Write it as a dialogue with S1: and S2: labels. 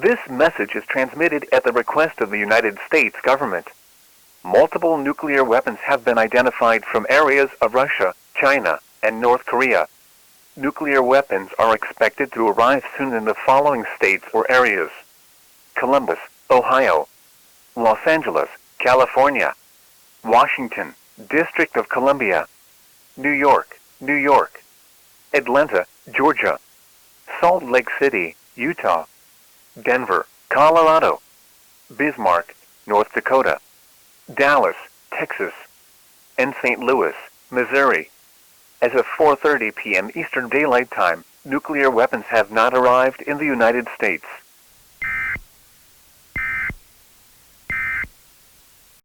S1: This message is transmitted at the request of the United States government. Multiple nuclear weapons have been identified from areas of Russia, China, and North Korea. Nuclear weapons are expected to arrive soon in the following states or areas: Columbus, Ohio; Los Angeles, California; Washington, District of Columbia; New York, New York; Atlanta, Georgia; Salt Lake City, Utah; Denver, Colorado; Bismarck, North Dakota; Dallas, Texas; and St. Louis, Missouri. As of 4:30 p.m. Eastern Daylight Time, nuclear weapons have not arrived in the United States.